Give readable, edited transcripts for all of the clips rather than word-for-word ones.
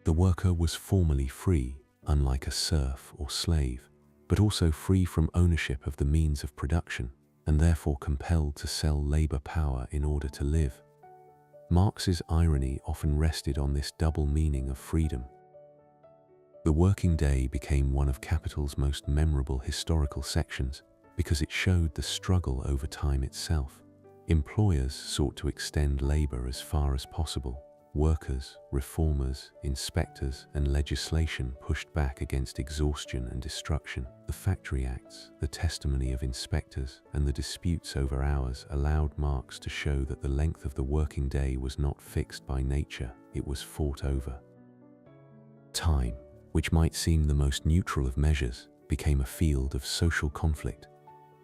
The worker was formally free, unlike a serf or slave, but also free from ownership of the means of production, and therefore compelled to sell labor power in order to live. Marx's irony often rested on this double meaning of freedom. The working day became one of Capital's most memorable historical sections because it showed the struggle over time itself. Employers sought to extend labor as far as possible. Workers, reformers, inspectors, and legislation pushed back against exhaustion and destruction. The Factory Acts, the testimony of inspectors, and the disputes over hours allowed Marx to show that the length of the working day was not fixed by nature, it was fought over. Time, which might seem the most neutral of measures, became a field of social conflict.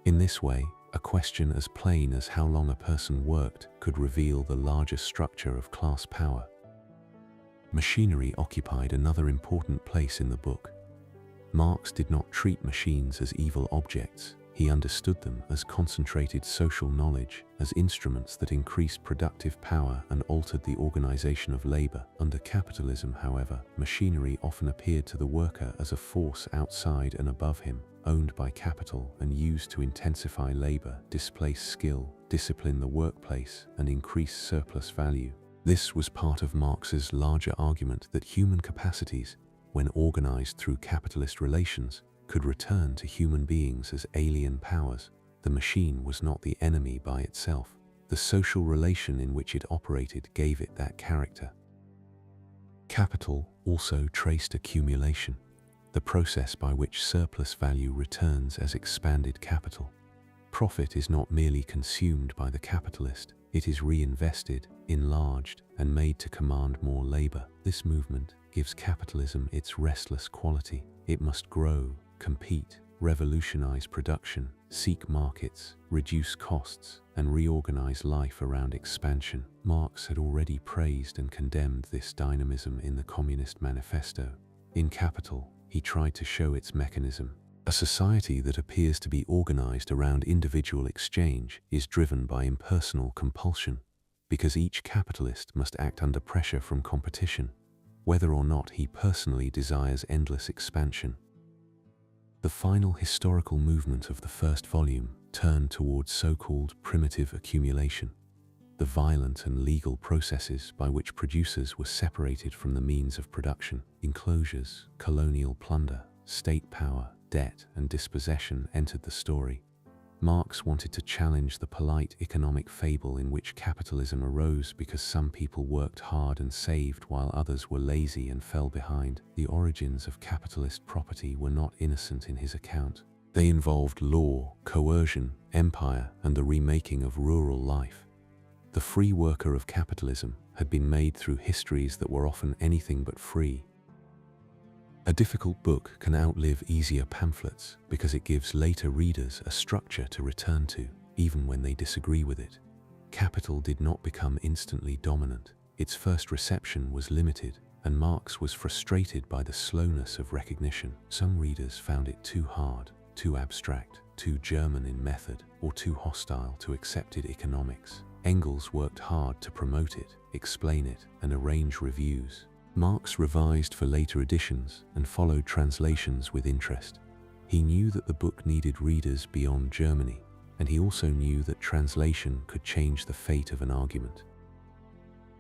In this way, a question as plain as how long a person worked could reveal the larger structure of class power. Machinery occupied another important place in the book. Marx did not treat machines as evil objects. He understood them as concentrated social knowledge, as instruments that increased productive power and altered the organization of labor. Under capitalism, however, machinery often appeared to the worker as a force outside and above him, owned by capital and used to intensify labor, displace skill, discipline the workplace, and increase surplus value. This was part of Marx's larger argument that human capacities, when organized through capitalist relations, could return to human beings as alien powers. The machine was not the enemy by itself. The social relation in which it operated gave it that character. Capital also traced accumulation, the process by which surplus value returns as expanded capital. Profit is not merely consumed by the capitalist, it is reinvested, enlarged, and made to command more labor. This movement gives capitalism its restless quality. It must grow, compete, revolutionize production, seek markets, reduce costs, and reorganize life around expansion. Marx had already praised and condemned this dynamism in the Communist Manifesto. In Capital, he tried to show its mechanism. A society that appears to be organized around individual exchange is driven by impersonal compulsion, because each capitalist must act under pressure from competition, whether or not he personally desires endless expansion. The final historical movement of the first volume turned towards so-called primitive accumulation, the violent and legal processes by which producers were separated from the means of production. Enclosures, colonial plunder, state power, debt, and dispossession entered the story. Marx wanted to challenge the polite economic fable in which capitalism arose because some people worked hard and saved while others were lazy and fell behind. The origins of capitalist property were not innocent in his account. They involved law, coercion, empire, and the remaking of rural life. The free worker of capitalism had been made through histories that were often anything but free. A difficult book can outlive easier pamphlets because it gives later readers a structure to return to, even when they disagree with it. Capital did not become instantly dominant. Its first reception was limited, and Marx was frustrated by the slowness of recognition. Some readers found it too hard, too abstract, too German in method, or too hostile to accepted economics. Engels worked hard to promote it, explain it, and arrange reviews. Marx revised for later editions and followed translations with interest. He knew that the book needed readers beyond Germany, and he also knew that translation could change the fate of an argument.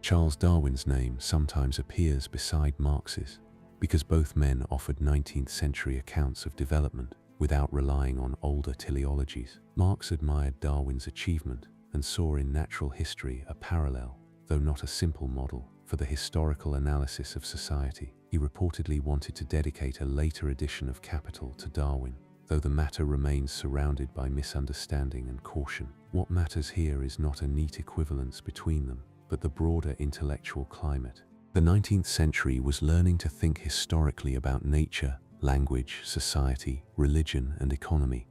Charles Darwin's name sometimes appears beside Marx's, because both men offered 19th century accounts of development without relying on older teleologies. Marx admired Darwin's achievement and saw in natural history a parallel, though not a simple model, for the historical analysis of society. He reportedly wanted to dedicate a later edition of Capital to Darwin, though the matter remains surrounded by misunderstanding and caution. What matters here is not a neat equivalence between them, but the broader intellectual climate. The 19th century was learning to think historically about nature, language, society, religion, and economy.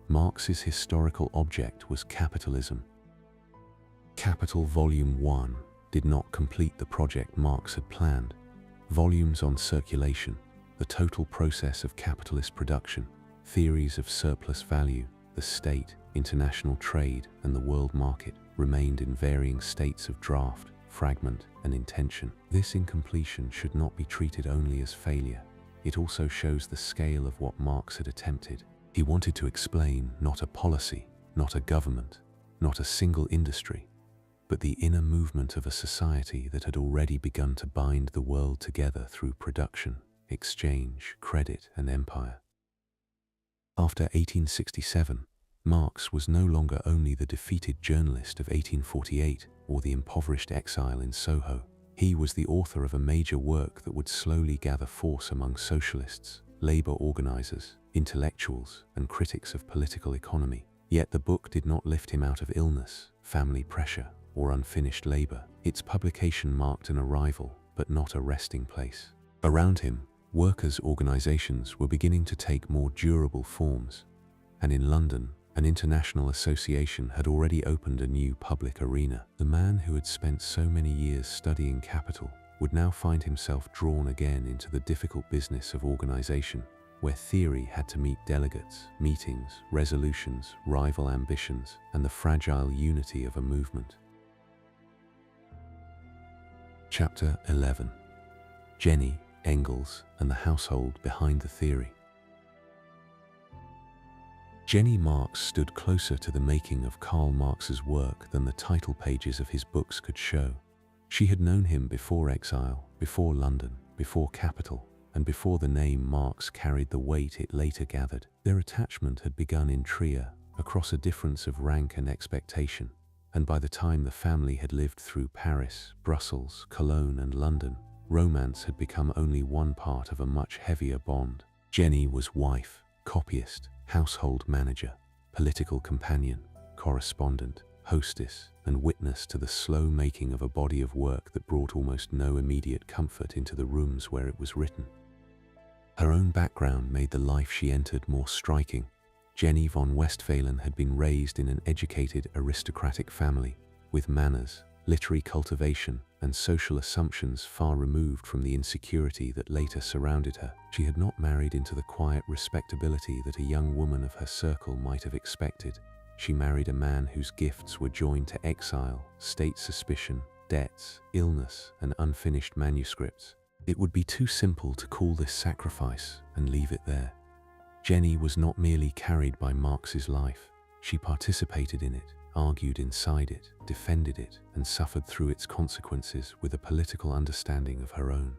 Marx's historical object was capitalism. Capital Volume 1 did not complete the project Marx had planned. Volumes on circulation, the total process of capitalist production, theories of surplus value, the state, international trade, and the world market remained in varying states of draft. fragment, and intention. This incompletion should not be treated only as failure. It also shows the scale of what Marx had attempted. He wanted to explain not a policy, not a government, not a single industry, but the inner movement of a society that had already begun to bind the world together through production, exchange, credit, and empire. After 1867, Marx was no longer only the defeated journalist of 1848 or the impoverished exile in Soho. He was the author of a major work that would slowly gather force among socialists, labor organizers, intellectuals, and critics of political economy. Yet the book did not lift him out of illness, family pressure, or unfinished labor. Its publication marked an arrival, but not a resting place. Around him, workers' organizations were beginning to take more durable forms, and in London, an international association had already opened a new public arena. The man who had spent so many years studying capital would now find himself drawn again into the difficult business of organization, where theory had to meet delegates, meetings, resolutions, rival ambitions, and the fragile unity of a movement. Chapter 11. Jenny, Engels, and the household behind the theory. Jenny Marx stood closer to the making of Karl Marx's work than the title pages of his books could show. She had known him before exile, before London, before capital, and before the name Marx carried the weight it later gathered. Their attachment had begun in Trier, across a difference of rank and expectation, and by the time the family had lived through Paris, Brussels, Cologne, and London, romance had become only one part of a much heavier bond. Jenny was wife, copyist, household manager, political companion, correspondent, hostess, and witness to the slow making of a body of work that brought almost no immediate comfort into the rooms where it was written. Her own background made the life she entered more striking. Jenny von Westphalen had been raised in an educated aristocratic family, with manners, literary cultivation, and social assumptions far removed from the insecurity that later surrounded her. She had not married into the quiet respectability that a young woman of her circle might have expected. She married a man whose gifts were joined to exile, state suspicion, debts, illness, and unfinished manuscripts. It would be too simple to call this sacrifice and leave it there. Jenny was not merely carried by Marx's life. She participated in it, argued inside it, defended it, and suffered through its consequences with a political understanding of her own.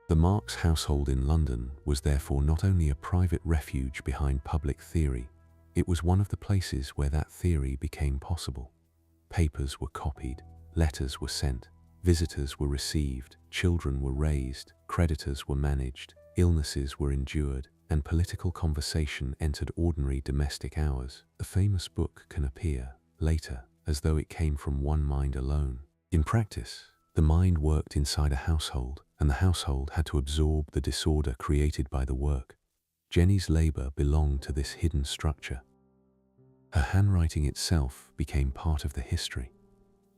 The Marx household in London was therefore not only a private refuge behind public theory, it was one of the places where that theory became possible. Papers were copied, letters were sent, visitors were received, children were raised, creditors were managed, illnesses were endured, and political conversation entered ordinary domestic hours. The famous book can appear, later, as though it came from one mind alone. In practice, the mind worked inside a household, and the household had to absorb the disorder created by the work. Jenny's labor belonged to this hidden structure. Her handwriting itself became part of the history.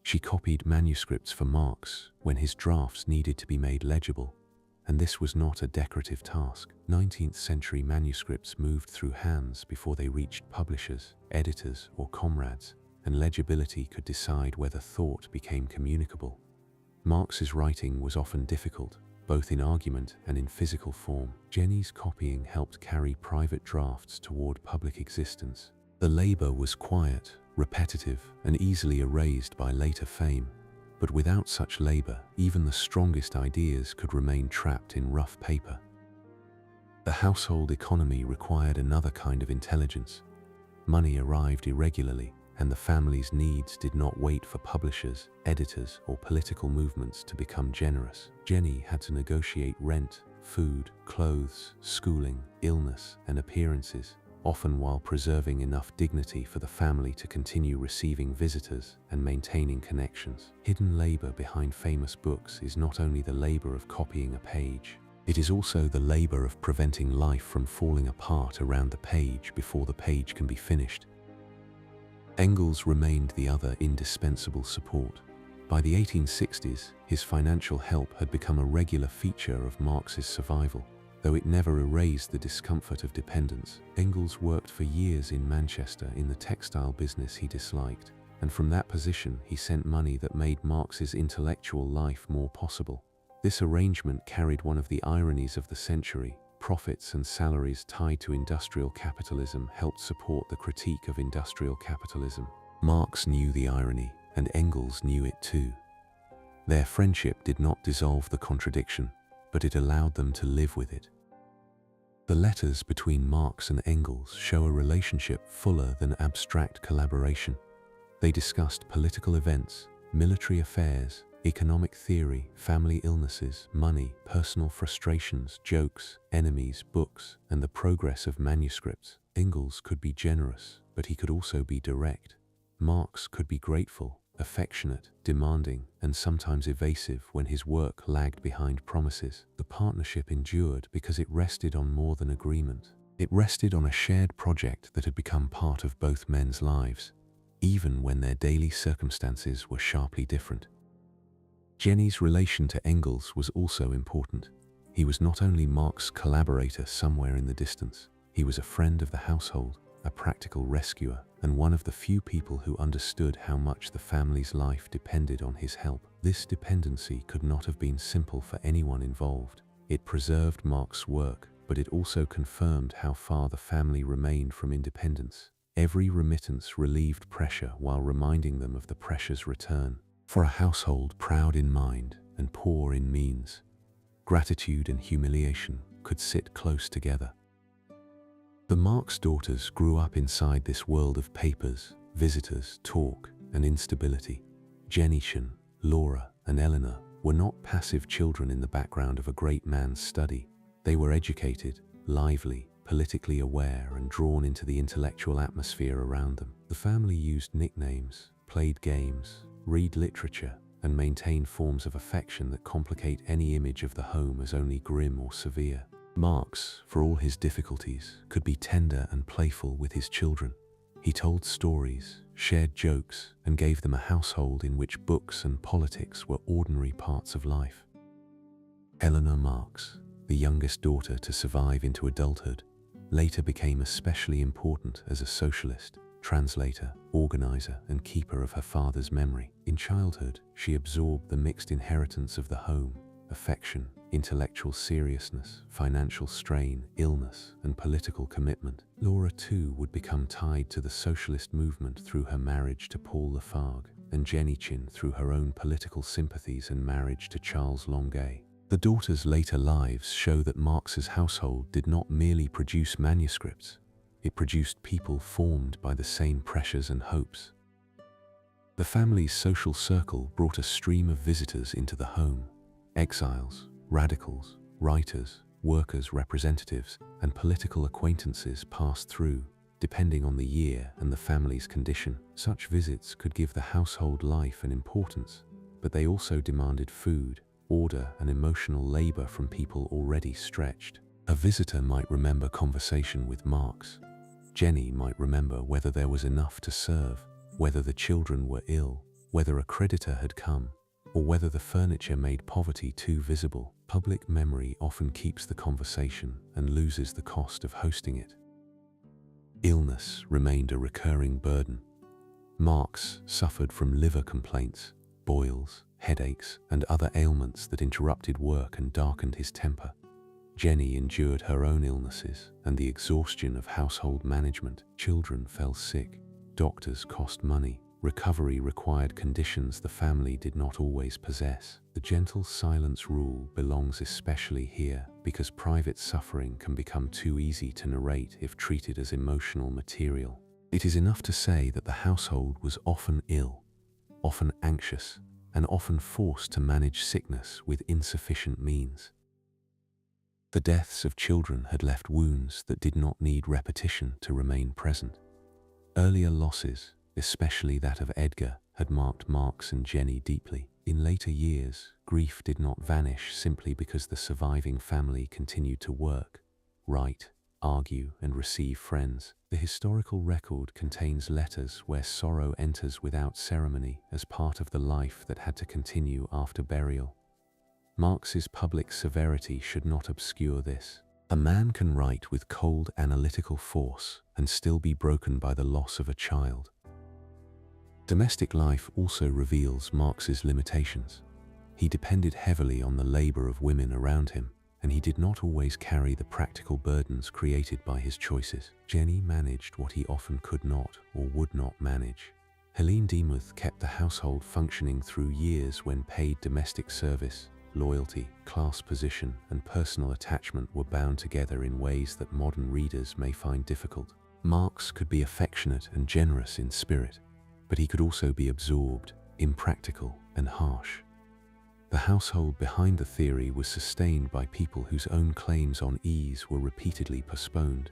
She copied manuscripts for Marx when his drafts needed to be made legible, and this was not a decorative task. 19th century manuscripts moved through hands before they reached publishers, editors, or comrades, and legibility could decide whether thought became communicable. Marx's writing was often difficult, both in argument and in physical form. Jenny's copying helped carry private drafts toward public existence. The labor was quiet, repetitive, and easily erased by later fame. But without such labor, even the strongest ideas could remain trapped in rough paper. The household economy required another kind of intelligence. Money arrived irregularly, and the family's needs did not wait for publishers, editors, or political movements to become generous. Jenny had to negotiate rent, food, clothes, schooling, illness, and appearances, often while preserving enough dignity for the family to continue receiving visitors and maintaining connections. Hidden labor behind famous books is not only the labor of copying a page, it is also the labor of preventing life from falling apart around the page before the page can be finished. Engels remained the other indispensable support. By the 1860s, his financial help had become a regular feature of Marx's survival. Though it never erased the discomfort of dependence, Engels worked for years in Manchester in the textile business he disliked. and from that position he sent money that made Marx's intellectual life more possible. This arrangement carried one of the ironies of the century. Profits and salaries tied to industrial capitalism helped support the critique of industrial capitalism. Marx knew the irony, and Engels knew it too. Their friendship did not dissolve the contradiction, but it allowed them to live with it. The letters between Marx and Engels show a relationship fuller than abstract collaboration. They discussed political events, military affairs, economic theory, family illnesses, money, personal frustrations, jokes, enemies, books, and the progress of manuscripts. Engels could be generous, but he could also be direct. Marx could be grateful, affectionate, demanding, and sometimes evasive when his work lagged behind promises. The partnership endured because it rested on more than agreement. It rested on a shared project that had become part of both men's lives, even when their daily circumstances were sharply different. Jenny's relation to Engels was also important. He was not only Marx's collaborator somewhere in the distance, he was a friend of the household, a practical rescuer, and one of the few people who understood how much the family's life depended on his help. This dependency could not have been simple for anyone involved. It preserved Marx's work, but it also confirmed how far the family remained from independence. Every remittance relieved pressure while reminding them of the pressure's return. For a household proud in mind and poor in means, gratitude and humiliation could sit close together. The Marx daughters grew up inside this world of papers, visitors, talk, and instability. Jenny, Laura, and Eleanor were not passive children in the background of a great man's study. They were educated, lively, politically aware, and drawn into the intellectual atmosphere around them. The family used nicknames, played games, read literature, and maintain forms of affection that complicate any image of the home as only grim or severe. Marx, for all his difficulties, could be tender and playful with his children. He told stories, shared jokes, and gave them a household in which books and politics were ordinary parts of life. Eleanor Marx, the youngest daughter to survive into adulthood, later became especially important as a socialist, translator, organizer, and keeper of her father's memory. In childhood, she absorbed the mixed inheritance of the home: affection, intellectual seriousness, financial strain, illness, and political commitment. Laura too would become tied to the socialist movement through her marriage to Paul Lafargue, and Jenny through her own political sympathies and marriage to Charles Longuet. The daughters' later lives show that Marx's household did not merely produce manuscripts, it produced people formed by the same pressures and hopes. The family's social circle brought a stream of visitors into the home: exiles, radicals, writers, workers' representatives, and political acquaintances passed through, depending on the year and the family's condition. Such visits could give the household life and importance, but they also demanded food, order, and emotional labor from people already stretched. A visitor might remember conversation with Marx. Jenny might remember whether there was enough to serve, whether the children were ill, whether a creditor had come, or whether the furniture made poverty too visible. Public memory often keeps the conversation and loses the cost of hosting it. Illness remained a recurring burden. Marx suffered from liver complaints, boils, headaches, and other ailments that interrupted work and darkened his temper. Jenny endured her own illnesses and the exhaustion of household management. Children fell sick, doctors cost money, recovery required conditions the family did not always possess. The gentle silence rule belongs especially here because private suffering can become too easy to narrate if treated as emotional material. It is enough to say that the household was often ill, often anxious, and often forced to manage sickness with insufficient means. The deaths of children had left wounds that did not need repetition to remain present. Earlier losses, especially that of Edgar, had marked Marx and Jenny deeply. In later years, grief did not vanish simply because the surviving family continued to work, write, argue, and receive friends. The historical record contains letters where sorrow enters without ceremony as part of the life that had to continue after burial. Marx's public severity should not obscure this. A man can write with cold analytical force and still be broken by the loss of a child. Domestic life also reveals Marx's limitations. He depended heavily on the labor of women around him, and he did not always carry the practical burdens created by his choices. Jenny managed what he often could not or would not manage. Helene Demuth kept the household functioning through years when paid domestic service, loyalty, class position, and personal attachment were bound together in ways that modern readers may find difficult. Marx could be affectionate and generous in spirit, but he could also be absorbed, impractical, and harsh. The household behind the theory was sustained by people whose own claims on ease were repeatedly postponed.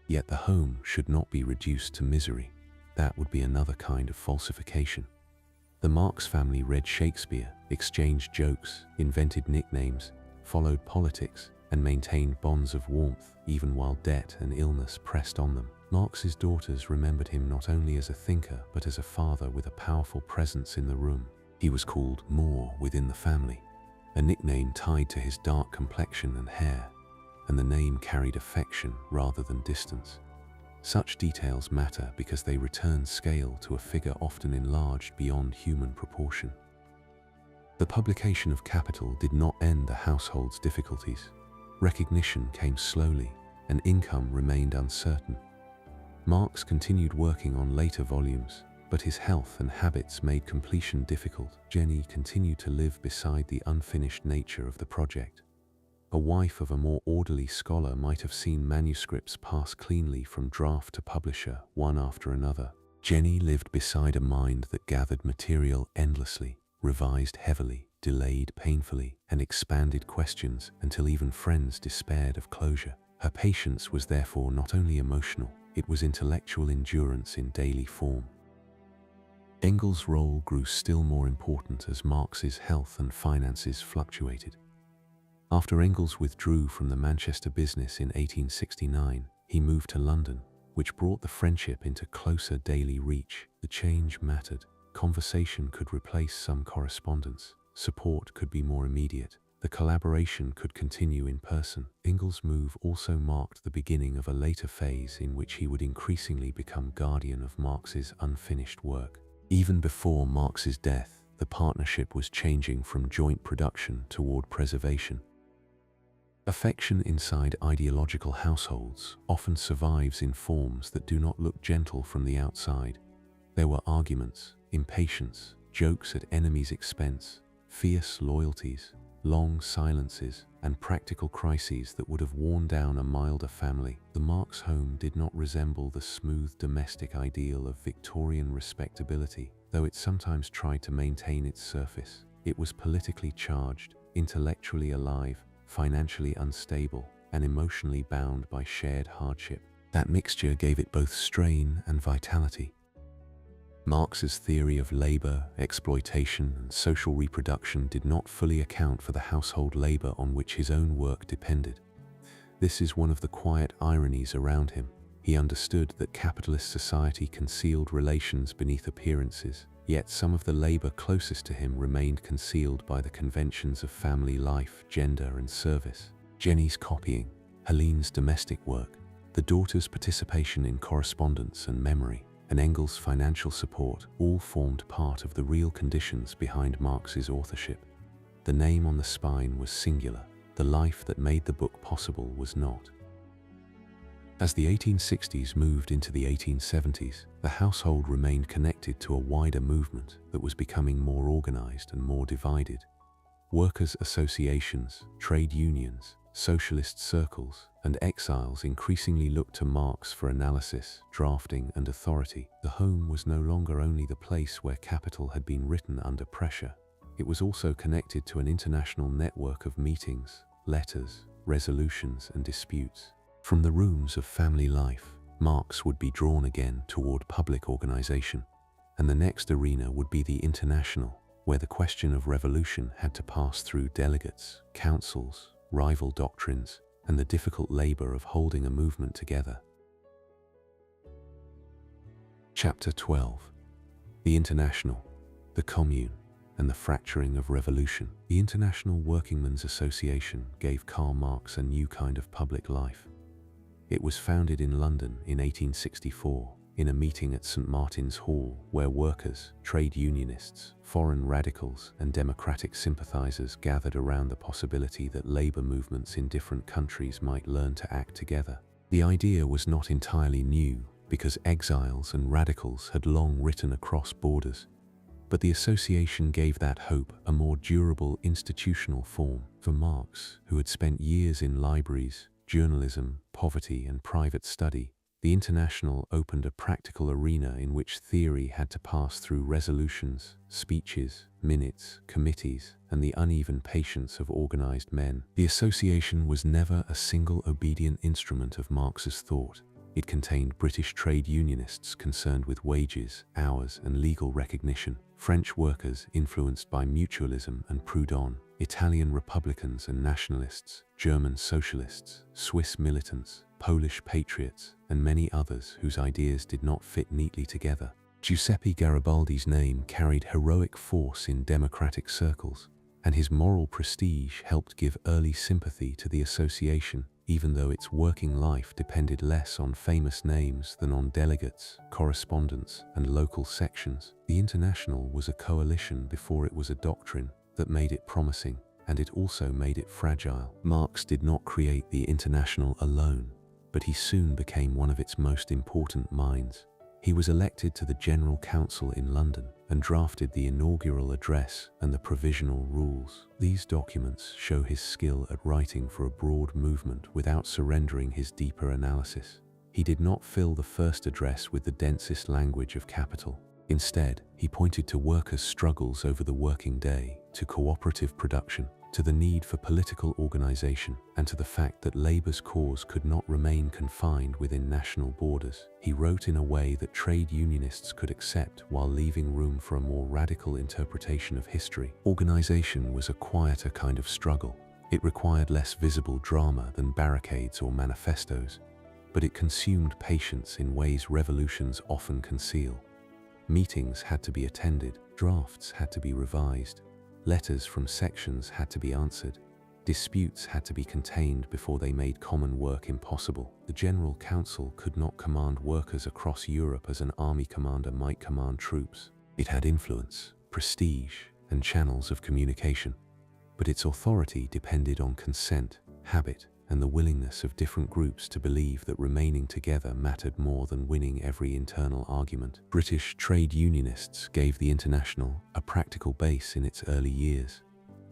Yet the home should not be reduced to misery. That would be another kind of falsification. The Marx family read Shakespeare, exchanged jokes, invented nicknames, followed politics, and maintained bonds of warmth even while debt and illness pressed on them. Marx's daughters remembered him not only as a thinker but as a father with a powerful presence in the room. He was called Moore within the family, a nickname tied to his dark complexion and hair, and the name carried affection rather than distance. Such details matter because they return scale to a figure often enlarged beyond human proportion. The publication of Capital did not end the household's difficulties. Recognition came slowly, and income remained uncertain. Marx continued working on later volumes, but his health and habits made completion difficult. Jenny continued to live beside the unfinished nature of the project. A wife of a more orderly scholar might have seen manuscripts pass cleanly from draft to publisher, one after another. Jenny lived beside a mind that gathered material endlessly, revised heavily, delayed painfully, and expanded questions until even friends despaired of closure. Her patience was therefore not only emotional, it was intellectual endurance in daily form. Engels' role grew still more important as Marx's health and finances fluctuated. After Engels withdrew from the Manchester business in 1869, he moved to London, which brought the friendship into closer daily reach. The change mattered. Conversation could replace some correspondence. Support could be more immediate. The collaboration could continue in person. Engels' move also marked the beginning of a later phase in which he would increasingly become guardian of Marx's unfinished work. Even before Marx's death, the partnership was changing from joint production toward preservation. Affection inside ideological households often survives in forms that do not look gentle from the outside. There were arguments, impatience, jokes at enemies' expense, fierce loyalties, long silences, and practical crises that would have worn down a milder family. The Marx home did not resemble the smooth domestic ideal of Victorian respectability, though it sometimes tried to maintain its surface. It was politically charged, intellectually alive, financially unstable, and emotionally bound by shared hardship. That mixture gave it both strain and vitality. Marx's theory of labor, exploitation, and social reproduction did not fully account for the household labor on which his own work depended. This is one of the quiet ironies around him. He understood that capitalist society concealed relations beneath appearances, yet some of the labor closest to him remained concealed by the conventions of family life, gender, and service. Jenny's copying, Helene's domestic work, the daughter's participation in correspondence and memory, and Engels' financial support all formed part of the real conditions behind Marx's authorship. The name on the spine was singular. The life that made the book possible was not. As the 1860s moved into the 1870s, the household remained connected to a wider movement that was becoming more organized and more divided. Workers' associations, trade unions, socialist circles, and exiles increasingly looked to Marx for analysis, drafting, and authority. The home was no longer only the place where capital had been written under pressure. It was also connected to an international network of meetings, letters, resolutions, and disputes. From the rooms of family life, Marx would be drawn again toward public organization, and the next arena would be the international, where the question of revolution had to pass through delegates, councils, rival doctrines, and the difficult labor of holding a movement together. Chapter 12. The International, the Commune, and the Fracturing of Revolution. The International Workingmen's Association gave Karl Marx a new kind of public life. It was founded in London in 1864, in a meeting at St. Martin's Hall where workers, trade unionists, foreign radicals, and democratic sympathizers gathered around the possibility that labor movements in different countries might learn to act together. The idea was not entirely new because exiles and radicals had long written across borders, but the association gave that hope a more durable institutional form. For Marx, who had spent years in libraries, journalism, poverty, and private study, the International opened a practical arena in which theory had to pass through resolutions, speeches, minutes, committees, and the uneven patience of organized men. The association was never a single obedient instrument of Marx's thought. It contained British trade unionists concerned with wages, hours, and legal recognition, French workers influenced by mutualism and Proudhon, Italian republicans and nationalists, German socialists, Swiss militants, Polish patriots, and many others whose ideas did not fit neatly together. Giuseppe Garibaldi's name carried heroic force in democratic circles, and his moral prestige helped give early sympathy to the association, even though its working life depended less on famous names than on delegates, correspondents, and local sections. The International was a coalition before it was a doctrine that made it promising, and it also made it fragile. Marx did not create the International alone, but he soon became one of its most important minds. He was elected to the General Council in London and drafted the inaugural address and the provisional rules. These documents show his skill at writing for a broad movement without surrendering his deeper analysis. He did not fill the first address with the densest language of capital. Instead, he pointed to workers' struggles over the working day, to cooperative production, to the need for political organization, and to the fact that labor's cause could not remain confined within national borders. He wrote in a way that trade unionists could accept while leaving room for a more radical interpretation of history. Organization was a quieter kind of struggle. It required less visible drama than barricades or manifestos, but it consumed patience in ways revolutions often conceal. Meetings had to be attended, drafts had to be revised, letters from sections had to be answered, disputes had to be contained before they made common work impossible. The General Council could not command workers across Europe as an army commander might command troops. It had influence, prestige, and channels of communication, but its authority depended on consent, habit, and the willingness of different groups to believe that remaining together mattered more than winning every internal argument. British trade unionists gave the International a practical base in its early years.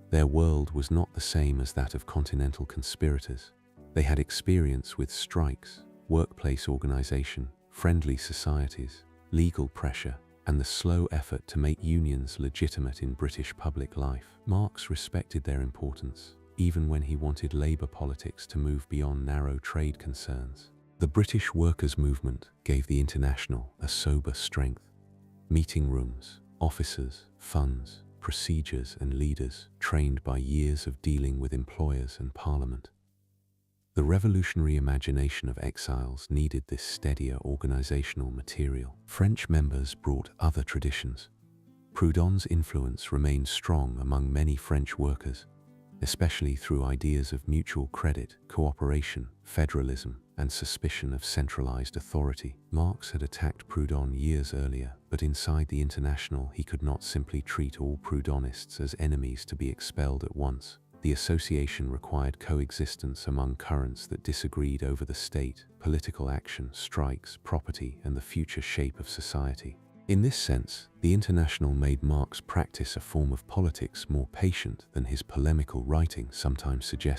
Their world was not the same as that of continental conspirators. They had experience with strikes, workplace organization, friendly societies, legal pressure, and the slow effort to make unions legitimate in British public life. Marx respected their importance, even when he wanted labor politics to move beyond narrow trade concerns. The British workers' movement gave the International a sober strength. Meeting rooms, officers, funds, procedures, and leaders trained by years of dealing with employers and parliament. The revolutionary imagination of exiles needed this steadier organizational material. French members brought other traditions. Proudhon's influence remained strong among many French workers, especially through ideas of mutual credit, cooperation, federalism, and suspicion of centralized authority. Marx had attacked Proudhon years earlier, but inside the International he could not simply treat all Proudhonists as enemies to be expelled at once. The association required coexistence among currents that disagreed over the state, political action, strikes, property, and the future shape of society. In this sense, the International made Marx practice a form of politics more patient than his polemical writing sometimes suggested.